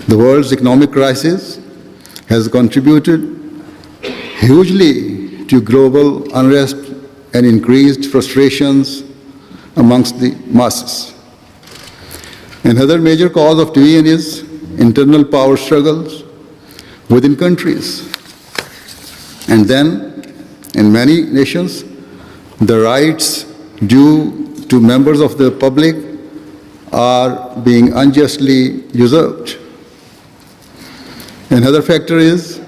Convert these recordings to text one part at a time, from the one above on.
The world's economic crisis has contributed hugely to global unrest and increased frustrations amongst the masses. Another major cause of division is internal power struggles within countries. And then, in many nations, the rights due to members of the public are being unjustly usurped. Another factor is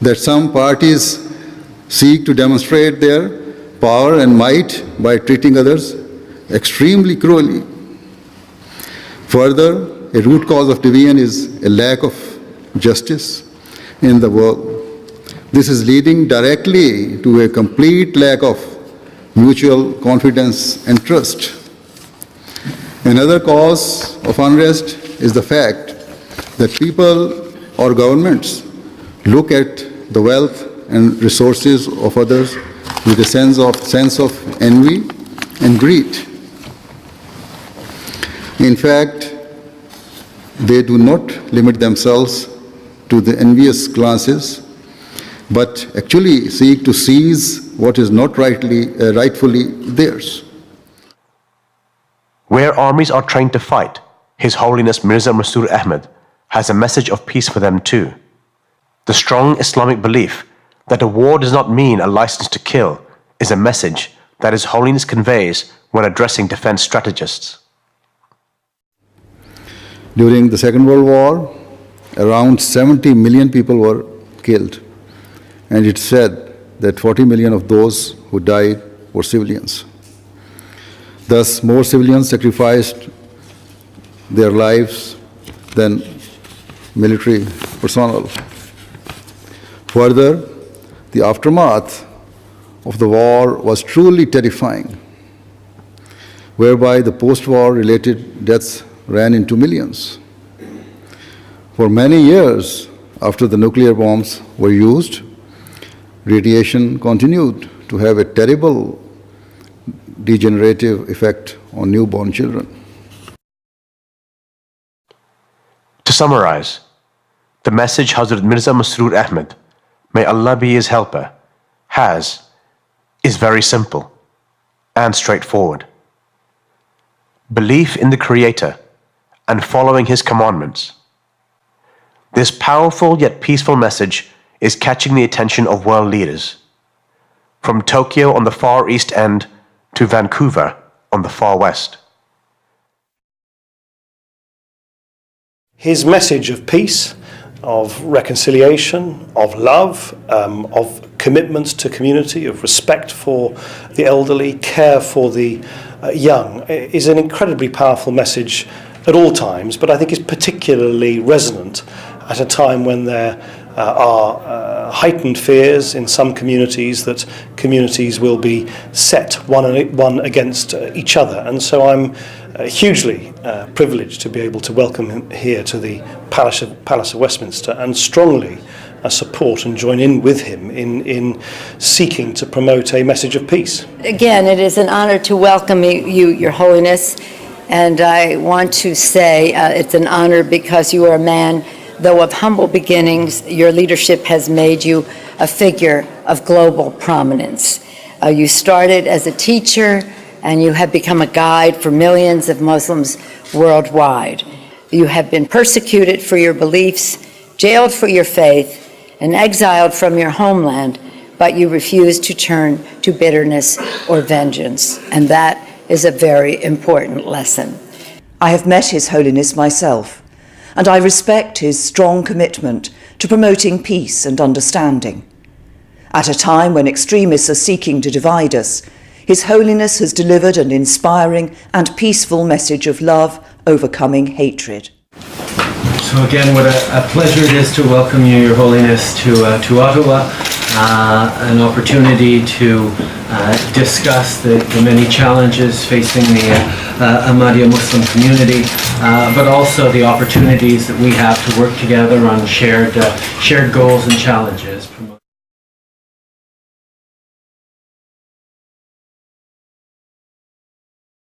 that some parties seek to demonstrate their power and might by treating others extremely cruelly. Further, a root cause of division is a lack of justice in the world. This is leading directly to a complete lack of mutual confidence and trust. Another cause of unrest is the fact that people or governments look at the wealth and resources of others with a sense of envy and greed. In fact, they do not limit themselves to the envious classes, but actually seek to seize what is not rightfully theirs. Where armies are trained to fight, His Holiness Mirza Masroor Ahmad has a message of peace for them too. The strong Islamic belief that a war does not mean a license to kill is a message that His Holiness conveys when addressing defense strategists. During the Second World War, around 70 million people were killed, and it's said that 40 million of those who died were civilians. Thus, more civilians sacrificed their lives than military personnel. Further, the aftermath of the war was truly terrifying, whereby the post-war related deaths ran into millions. For many years after the nuclear bombs were used, radiation continued to have a terrible degenerative effect on newborn children. To summarize, the message Hazrat Mirza Masroor Ahmad, may Allah be his helper, is very simple and straightforward. Belief in the Creator and following His commandments. This powerful yet peaceful message is catching the attention of world leaders, from Tokyo on the far east end to Vancouver on the far west. His message of peace, of reconciliation, of love, of commitment to community, of respect for the elderly, care for the young, is an incredibly powerful message at all times, but I think is particularly resonant at a time when there are heightened fears in some communities that communities will be set one against each other. And so I'm hugely privileged to be able to welcome him here to the Palace of Westminster and strongly support and join in with him in seeking to promote a message of peace. Again, it is an honor to welcome you, Your Holiness, and I want to say it's an honor because you are a man, though of humble beginnings, your leadership has made you a figure of global prominence. You started as a teacher, and you have become a guide for millions of Muslims worldwide. You have been persecuted for your beliefs, jailed for your faith, and exiled from your homeland, but you refuse to turn to bitterness or vengeance, and that is a very important lesson. I have met His Holiness myself, and I respect his strong commitment to promoting peace and understanding. At a time when extremists are seeking to divide us, His Holiness has delivered an inspiring and peaceful message of love overcoming hatred. So again, what a pleasure it is to welcome you, Your Holiness, to Ottawa, an opportunity to discuss the many challenges facing the Ahmadiyya Muslim community, but also the opportunities that we have to work together on shared goals and challenges.